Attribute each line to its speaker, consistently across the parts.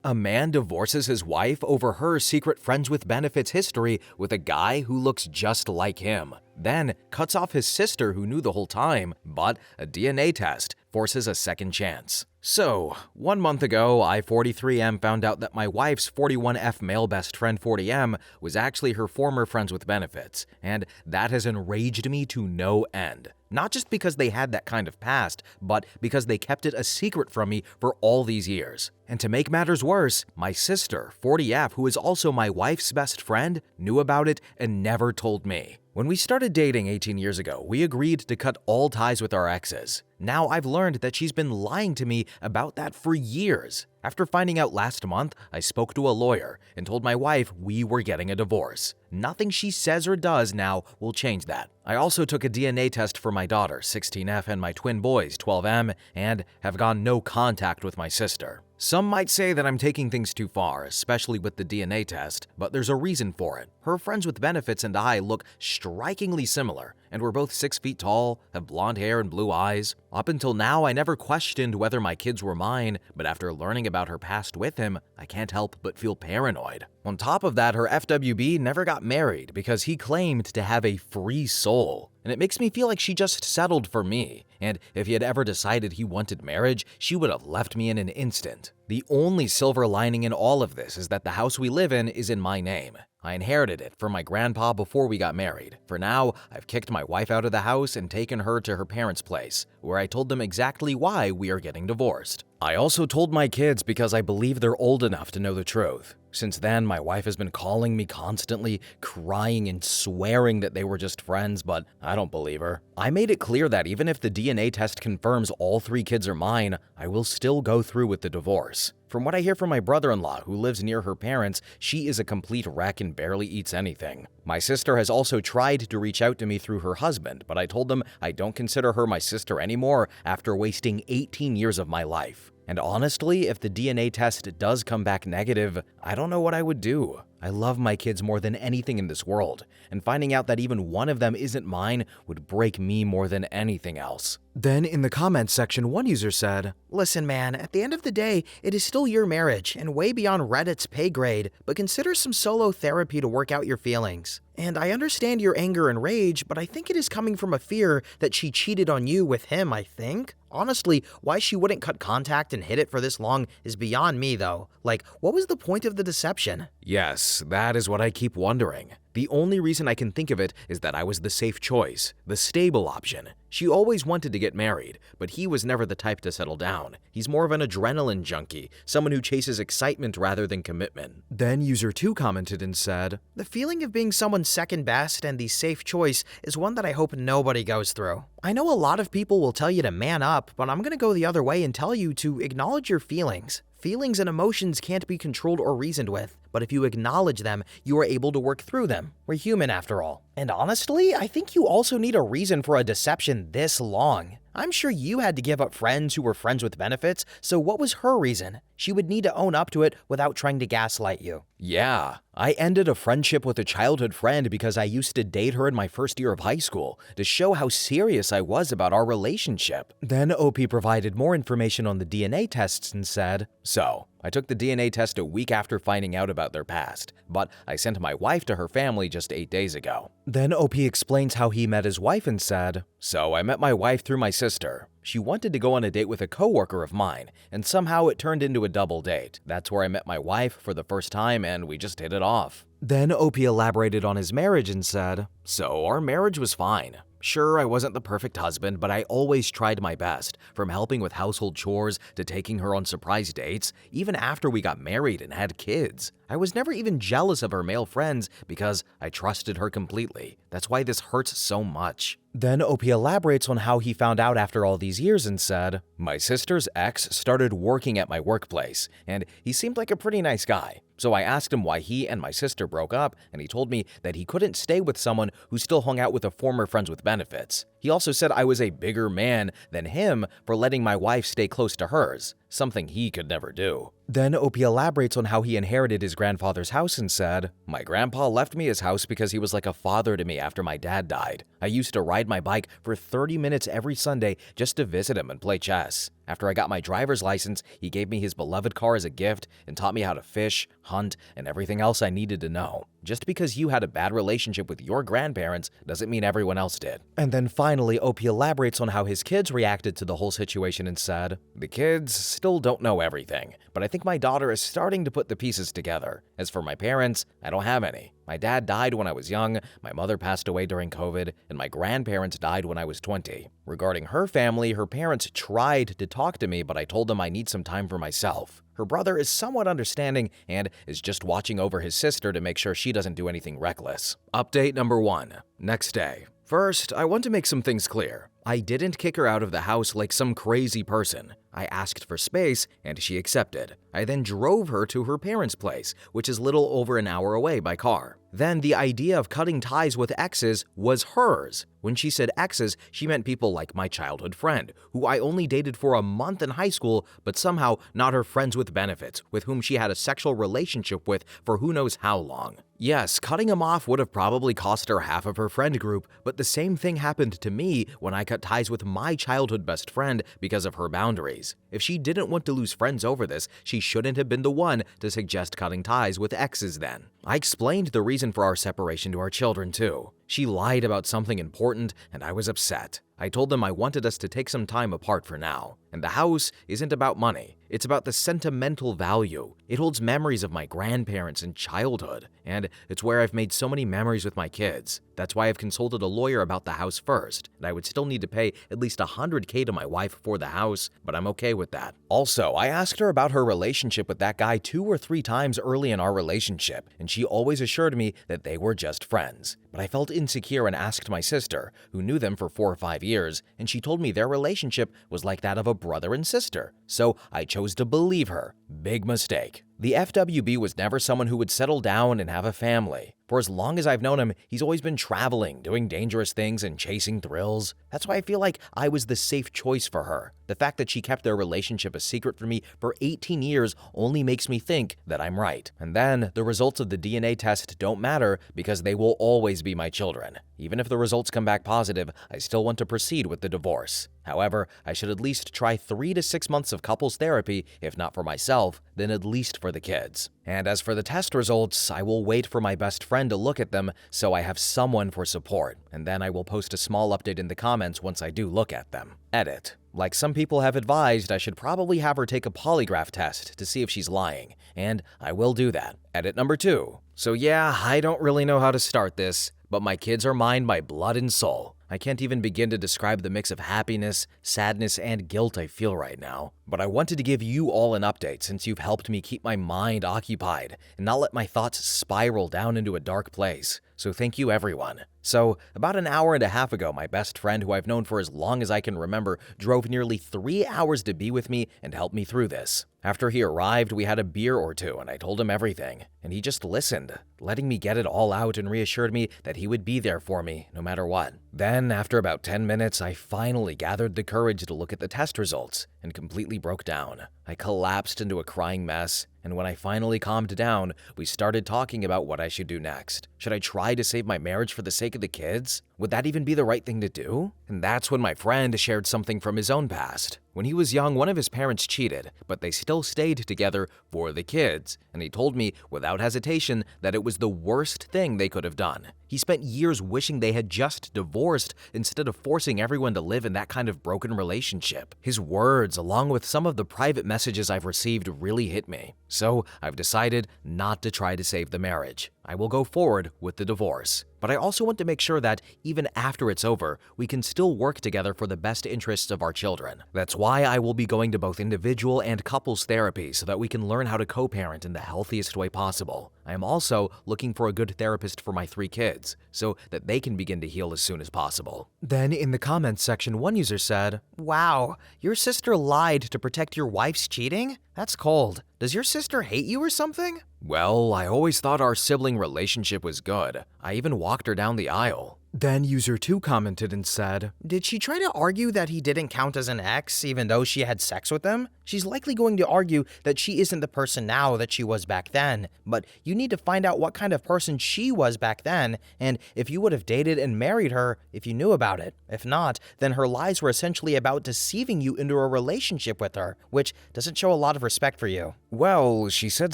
Speaker 1: A man divorces his wife over her secret friends with benefits history with a guy who looks just like him, then cuts off his sister who knew the whole time, but a DNA test forces a second chance. So, 1 month ago, I 43M found out that my wife's 41F male best friend 40M was actually her former friends with benefits, and that has enraged me to no end. Not just because they had that kind of past, but because they kept it a secret from me for all these years. And to make matters worse, my sister, 40F, who is also my wife's best friend, knew about it and never told me. When we started dating 18 years ago, we agreed to cut all ties with our exes. Now I've learned that she's been lying to me about that for years. After finding out last month, I spoke to a lawyer and told my wife we were getting a divorce. Nothing she says or does now will change that. I also took a DNA test for my daughter, 16F, and my twin boys, 12M, and have gone no contact with my sister. Some might say that I'm taking things too far, especially with the DNA test, but there's a reason for it. Her friends with benefits and I look strikingly similar, and we're both 6 feet tall, have blonde hair and blue eyes. Up until now, I never questioned whether my kids were mine, but after learning about her past with him, I can't help but feel paranoid. On top of that, her FWB never got married because he claimed to have a free soul. And it makes me feel like she just settled for me, and if he had ever decided he wanted marriage, she would have left me in an instant. The only silver lining in all of this is that the house we live in is in my name. I inherited it from my grandpa before we got married. For now, I've kicked my wife out of the house and taken her to her parents' place, where I told them exactly why we are getting divorced. I also told my kids because I believe they're old enough to know the truth. Since then, my wife has been calling me constantly, crying and swearing that they were just friends, but I don't believe her. I made it clear that even if the DNA test confirms all 3 kids are mine, I will still go through with the divorce. From what I hear from my brother-in-law, who lives near her parents, she is a complete wreck and barely eats anything. My sister has also tried to reach out to me through her husband, but I told them I don't consider her my sister anymore after wasting 18 years of my life. And honestly, if the DNA test does come back negative, I don't know what I would do. I love my kids more than anything in this world, and finding out that even one of them isn't mine would break me more than anything else. Then in the comments section, one user said,
Speaker 2: "Listen man, at the end of the day, it is still your marriage and way beyond Reddit's pay grade, but consider some solo therapy to work out your feelings. And I understand your anger and rage, but I think it is coming from a fear that she cheated on you with him, I think. Honestly, why she wouldn't cut contact and hid it for this long is beyond me though. Like, what was the point of the deception?"
Speaker 1: Yes, that is what I keep wondering. The only reason I can think of it is that I was the safe choice, the stable option. She always wanted to get married, but he was never the type to settle down. He's more of an adrenaline junkie, someone who chases excitement rather than commitment. Then user 2 commented and said,
Speaker 2: "The feeling of being someone's second best and the safe choice is one that I hope nobody goes through. I know a lot of people will tell you to man up, but I'm gonna go the other way and tell you to acknowledge your feelings. Feelings and emotions can't be controlled or reasoned with, but if you acknowledge them, you are able to work through them. We're human after all. And honestly, I think you also need a reason for a deception this long. I'm sure you had to give up friends who were friends with benefits, so what was her reason? She would need to own up to it without trying to gaslight you."
Speaker 1: Yeah, I ended a friendship with a childhood friend because I used to date her in my first year of high school to show how serious I was about our relationship. Then OP provided more information on the DNA tests and said, "So, I took the DNA test a week after finding out about their past, but I sent my wife to her family just 8 days ago." Then OP explains how he met his wife and said, "So I met my wife through my sister. She wanted to go on a date with a coworker of mine, and somehow it turned into a double date. That's where I met my wife for the first time and we just hit it off." Then OP elaborated on his marriage and said, "So our marriage was fine. Sure, I wasn't the perfect husband, but I always tried my best, from helping with household chores to taking her on surprise dates, even after we got married and had kids. I was never even jealous of her male friends because I trusted her completely. That's why this hurts so much." Then OP elaborates on how he found out after all these years and said, "My sister's ex started working at my workplace, and he seemed like a pretty nice guy. So I asked him why he and my sister broke up, and he told me that he couldn't stay with someone who still hung out with a former friends with benefits. He also said I was a bigger man than him for letting my wife stay close to hers, something he could never do." Then OP elaborates on how he inherited his grandfather's house and said, "My grandpa left me his house because he was like a father to me after my dad died. I used to ride my bike for 30 minutes every Sunday just to visit him and play chess. After I got my driver's license, he gave me his beloved car as a gift and taught me how to fish, hunt, and everything else I needed to know. Just because you had a bad relationship with your grandparents doesn't mean everyone else did. And then finally, OP elaborates on how his kids reacted to the whole situation and said, "The kids still don't know everything, but I think my daughter is starting to put the pieces together. As for my parents, I don't have any. My dad died when I was young, my mother passed away during COVID, and my grandparents died when I was 20. Regarding her family, her parents tried to talk to me, but I told them I need some time for myself. Her brother is somewhat understanding and is just watching over his sister to make sure she doesn't do anything reckless." Update number 1. Next day. First, I want to make some things clear. I didn't kick her out of the house like some crazy person. I asked for space, and she accepted. I then drove her to her parents' place, which is little over an hour away by car. Then the idea of cutting ties with exes was hers. When she said exes, she meant people like my childhood friend, who I only dated for a month in high school, but somehow not her friends with benefits, with whom she had a sexual relationship with for who knows how long. Yes, cutting him off would have probably cost her half of her friend group, but the same thing happened to me when I cut ties with my childhood best friend because of her boundaries. If she didn't want to lose friends over this, she shouldn't have been the one to suggest cutting ties with exes then. I explained the reason for our separation to our children too. She lied about something important, and I was upset. I told them I wanted us to take some time apart for now. And the house isn't about money. It's about the sentimental value. It holds memories of my grandparents and childhood, and it's where I've made so many memories with my kids. That's why I've consulted a lawyer about the house first, and I would still need to pay at least $100K to my wife for the house, but I'm okay with that. Also, I asked her about her relationship with that guy 2 or 3 times early in our relationship, and she always assured me that they were just friends. But I felt insecure and asked my sister, who knew them for 4 or 5 years, and she told me their relationship was like that of a brother and sister. So I chose to believe her. Big mistake. The FWB was never someone who would settle down and have a family. For as long as I've known him, he's always been traveling, doing dangerous things, and chasing thrills. That's why I feel like I was the safe choice for her. The fact that she kept their relationship a secret from me for 18 years only makes me think that I'm right. And then, the results of the DNA test don't matter because they will always be my children. Even if the results come back positive, I still want to proceed with the divorce. However, I should at least try 3 to 6 months of couples therapy, if not for myself, then at least for the kids. And as for the test results, I will wait for my best friend to look at them so I have someone for support, and then I will post a small update in the comments once I do look at them. Edit. Like some people have advised, I should probably have her take a polygraph test to see if she's lying, and I will do that. Edit number 2. So yeah, I don't really know how to start this, but my kids are mine by blood and soul. I can't even begin to describe the mix of happiness, sadness, and guilt I feel right now. But I wanted to give you all an update since you've helped me keep my mind occupied and not let my thoughts spiral down into a dark place. So thank you, everyone. So, about an hour and a half ago, my best friend, who I've known for as long as I can remember, drove nearly 3 hours to be with me and help me through this. After he arrived, we had a beer or two, and I told him everything. And he just listened, letting me get it all out and reassured me that he would be there for me, no matter what. Then, after about 10 minutes, I finally gathered the courage to look at the test results and completely broke down. I collapsed into a crying mess, and when I finally calmed down, we started talking about what I should do next. Should I try to save my marriage for the sake of the kids? Would that even be the right thing to do? And that's when my friend shared something from his own past. When he was young, one of his parents cheated, but they still stayed together for the kids, and he told me without hesitation that it was the worst thing they could have done. He spent years wishing they had just divorced instead of forcing everyone to live in that kind of broken relationship. His words, along with some of the private messages I've received, really hit me. So I've decided not to try to save the marriage. I will go forward with the divorce. But I also want to make sure that, even after it's over, we can still work together for the best interests of our children. That's why I will be going to both individual and couples therapy so that we can learn how to co-parent in the healthiest way possible. I am also looking for a good therapist for my 3 kids, so that they can begin to heal as soon as possible. Then, in the comments section, one user said, "Wow, your sister lied to protect your wife's cheating? That's cold. Does your sister hate you or something?" Well, I always thought our sibling relationship was good. I even walked her down the aisle. Then user 2 commented and said,
Speaker 2: Did she try to argue that he didn't count as an ex even though she had sex with him? She's likely going to argue that she isn't the person now that she was back then, but you need to find out what kind of person she was back then and if you would have dated and married her if you knew about it. If not, then her lies were essentially about deceiving you into a relationship with her, which doesn't show a lot of respect for you.
Speaker 1: Well, she said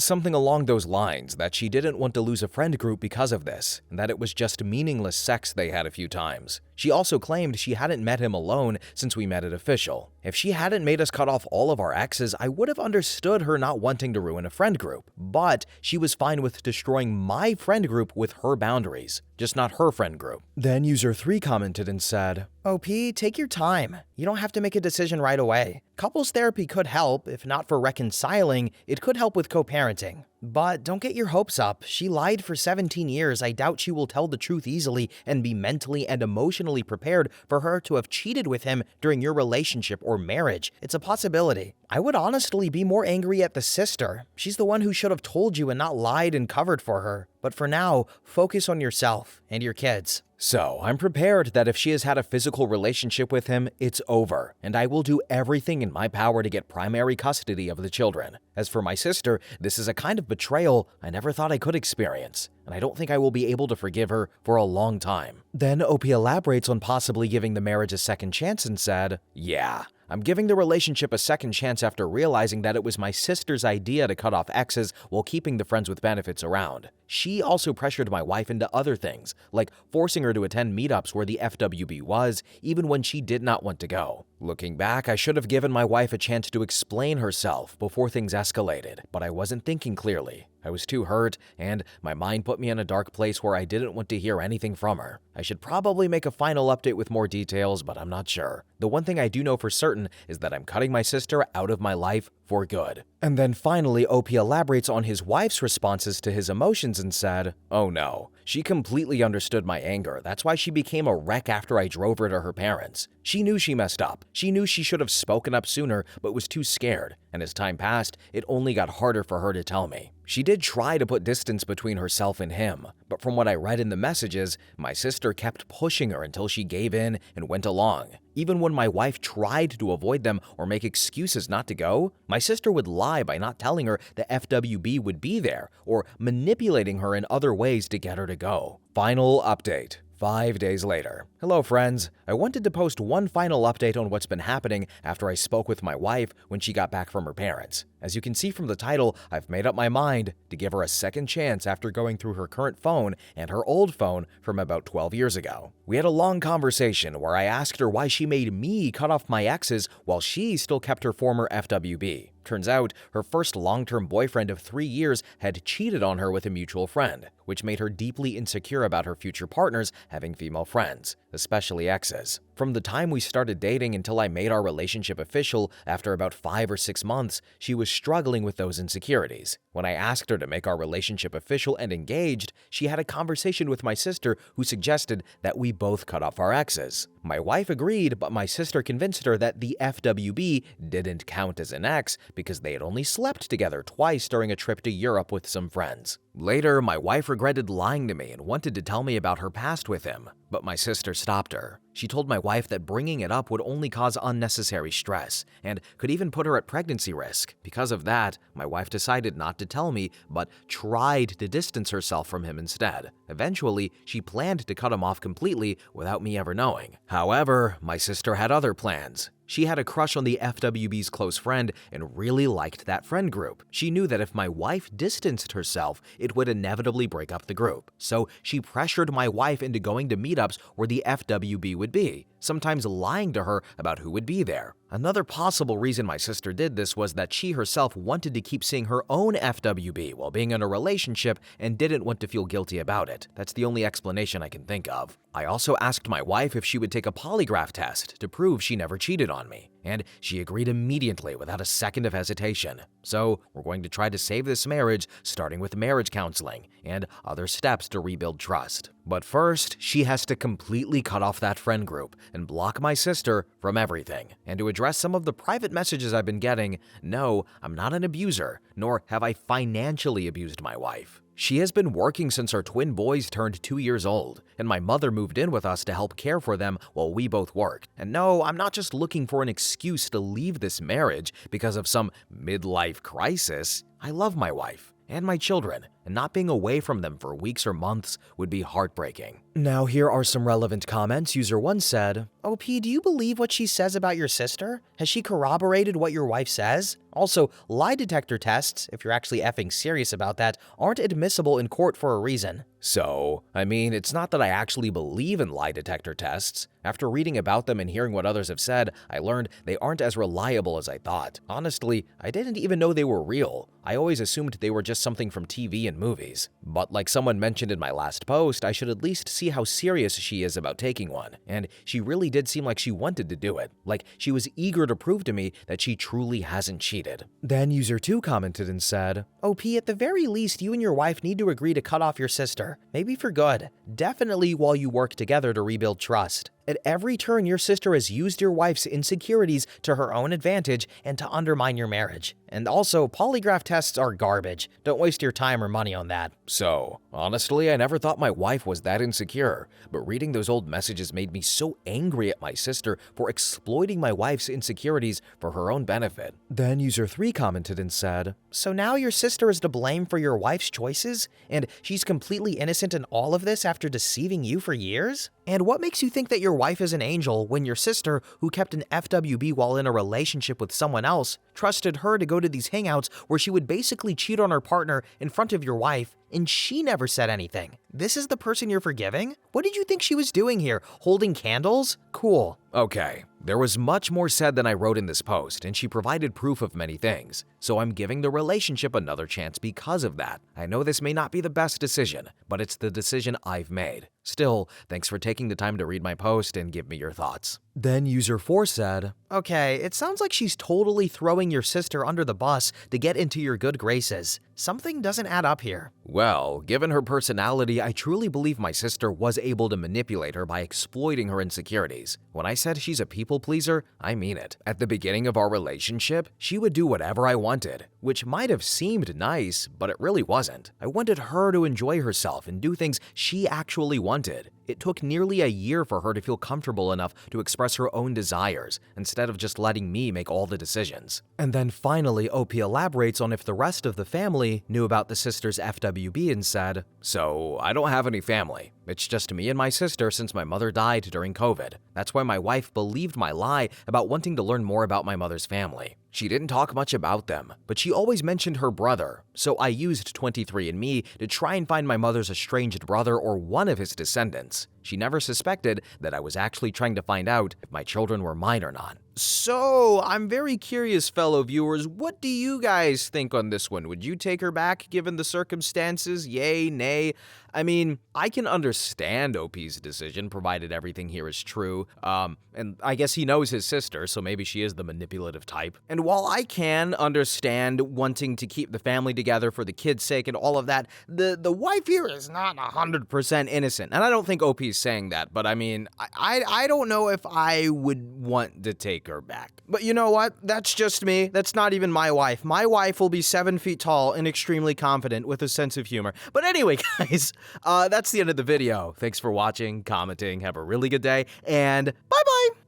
Speaker 1: something along those lines, that she didn't want to lose a friend group because of this, and that it was just meaningless sex they had a few times. She also claimed she hadn't met him alone since we met at official. If she hadn't made us cut off all of our exes, I would have understood her not wanting to ruin a friend group. But she was fine with destroying my friend group with her boundaries, just not her friend group. Then user 3 commented and said,
Speaker 2: OP, take your time. You don't have to make a decision right away. Couples therapy could help. If not for reconciling, it could help with co-parenting. But don't get your hopes up. She lied for 17 years. I doubt she will tell the truth easily and be mentally and emotionally prepared for her to have cheated with him during your relationship or marriage. It's a possibility. I would honestly be more angry at the sister. She's the one who should have told you and not lied and covered for her. But for now, focus on yourself and your kids.
Speaker 1: So, I'm prepared that if she has had a physical relationship with him, it's over, and I will do everything in my power to get primary custody of the children. As for my sister, this is a kind of betrayal I never thought I could experience, and I don't think I will be able to forgive her for a long time. Then OP elaborates on possibly giving the marriage a second chance and said, "Yeah, I'm giving the relationship a second chance after realizing that it was my sister's idea to cut off exes while keeping the friends with benefits around. She also pressured my wife into other things, like forcing her to attend meetups where the FWB was, even when she did not want to go. Looking back, I should have given my wife a chance to explain herself before things escalated, but I wasn't thinking clearly. I was too hurt, and my mind put me in a dark place where I didn't want to hear anything from her. I should probably make a final update with more details, but I'm not sure. The one thing I do know for certain is that I'm cutting my sister out of my life for good." And then finally, OP elaborates on his wife's responses to his emotions and said, "Oh no, she completely understood my anger. That's why she became a wreck after I drove her to her parents. She knew she messed up. She knew she should have spoken up sooner, but was too scared. And as time passed, it only got harder for her to tell me. She did try to put distance between herself and him, but from what I read in the messages, my sister kept pushing her until she gave in and went along. Even when my wife tried to avoid them or make excuses not to go, my sister would lie by not telling her the FWB would be there or manipulating her in other ways to get her to go." Final update. 5 days later. Hello friends, I wanted to post one final update on what's been happening after I spoke with my wife when she got back from her parents. As you can see from the title, I've made up my mind to give her a second chance after going through her current phone and her old phone from about 12 years ago. We had a long conversation where I asked her why she made me cut off my exes while she still kept her former FWB. Turns out, her first long-term boyfriend of 3 years had cheated on her with a mutual friend, which made her deeply insecure about her future partners having female friends, especially exes. From the time we started dating until I made our relationship official after about 5 or 6 months, she was struggling with those insecurities. When I asked her to make our relationship official and engaged, she had a conversation with my sister who suggested that we both cut off our exes. My wife agreed, but my sister convinced her that the FWB didn't count as an ex because they had only slept together twice during a trip to Europe with some friends. Later, my wife regretted lying to me and wanted to tell me about her past with him, but my sister stopped her. She told my wife that bringing it up would only cause unnecessary stress and could even put her at pregnancy risk. Because of that, my wife decided not to tell me, but tried to distance herself from him instead. Eventually, she planned to cut him off completely without me ever knowing. However, my sister had other plans. She had a crush on the FWB's close friend and really liked that friend group. She knew that if my wife distanced herself, it would inevitably break up the group. So she pressured my wife into going to meetups where the FWB would be, sometimes lying to her about who would be there. Another possible reason my sister did this was that she herself wanted to keep seeing her own FWB while being in a relationship and didn't want to feel guilty about it. That's the only explanation I can think of. I also asked my wife if she would take a polygraph test to prove she never cheated on me, and she agreed immediately without a second of hesitation. So we're going to try to save this marriage, starting with marriage counseling and other steps to rebuild trust. But first, she has to completely cut off that friend group and block my sister from everything. And to address some of the private messages I've been getting, no, I'm not an abuser, nor have I financially abused my wife. She has been working since our twin boys turned 2 years old, and my mother moved in with us to help care for them while we both worked. And no, I'm not just looking for an excuse to leave this marriage because of some midlife crisis. I love my wife and my children, and not being away from them for weeks or months would be heartbreaking. Now here are some relevant comments. User 1 said,
Speaker 2: OP, do you believe what she says about your sister? Has she corroborated what your wife says? Also, lie detector tests, if you're actually effing serious about that, aren't admissible in court for a reason.
Speaker 1: So, I mean, it's not that I actually believe in lie detector tests. After reading about them and hearing what others have said, I learned they aren't as reliable as I thought. Honestly, I didn't even know they were real. I always assumed they were just something from TV and movies. But like someone mentioned in my last post, I should at least see how serious she is about taking one. And she really did seem like she wanted to do it. Like she was eager to prove to me that she truly hasn't cheated. Then user 2 commented and said,
Speaker 2: OP, at the very least, you and your wife need to agree to cut off your sister. Maybe for good. Definitely while you work together to rebuild trust. At every turn, your sister has used your wife's insecurities to her own advantage and to undermine your marriage. And also, polygraph tests are garbage. Don't waste your time or money on that.
Speaker 1: So, honestly, I never thought my wife was that insecure, but reading those old messages made me so angry at my sister for exploiting my wife's insecurities for her own benefit. Then user 3 commented and said,
Speaker 2: So now your sister is to blame for your wife's choices? And she's completely innocent in all of this after deceiving you for years? And what makes you think that your wife is an angel when your sister, who kept an FWB while in a relationship with someone else, trusted her to go to these hangouts where she would basically cheat on her partner in front of your wife, and she never said anything? This is the person you're forgiving? What did you think she was doing here? Holding candles? Cool.
Speaker 1: Okay, there was much more said than I wrote in this post, and she provided proof of many things, so I'm giving the relationship another chance because of that. I know this may not be the best decision, but it's the decision I've made. Still, thanks for taking the time to read my post and give me your thoughts. Then user 4 said,
Speaker 2: Okay, it sounds like she's totally throwing your sister under the bus to get into your good graces. Something doesn't add up here.
Speaker 1: Well, given her personality, I truly believe my sister was able to manipulate her by exploiting her insecurities. When I said she's a people pleaser, I mean it. At the beginning of our relationship, she would do whatever I wanted, which might have seemed nice, but it really wasn't. I wanted her to enjoy herself and do things she actually wanted. It took nearly a year for her to feel comfortable enough to express her own desires, instead of just letting me make all the decisions. And then finally, OP elaborates on if the rest of the family knew about the sister's FWB and said, So, I don't have any family. It's just me and my sister since my mother died during COVID. That's why my wife believed my lie about wanting to learn more about my mother's family. She didn't talk much about them, but she always mentioned her brother, so I used 23andMe to try and find my mother's estranged brother or one of his descendants. She never suspected that I was actually trying to find out if my children were mine or not. So, I'm very curious, fellow viewers, what do you guys think on this one? Would you take her back given the circumstances? Yay, nay? I mean, I can understand OP's decision, provided everything here is true. And I guess he knows his sister, so maybe she is the manipulative type. And while I can understand wanting to keep the family together for the kids' sake and all of that, the wife here is not 100% innocent. And I don't think OP's saying that, but I mean, I don't know if I would want to take her back. But you know what? That's just me. That's not even my wife. My wife will be 7 feet tall and extremely confident with a sense of humor. But anyway, guys, that's the end of the video. Thanks for watching, commenting, have a really good day, and bye-bye!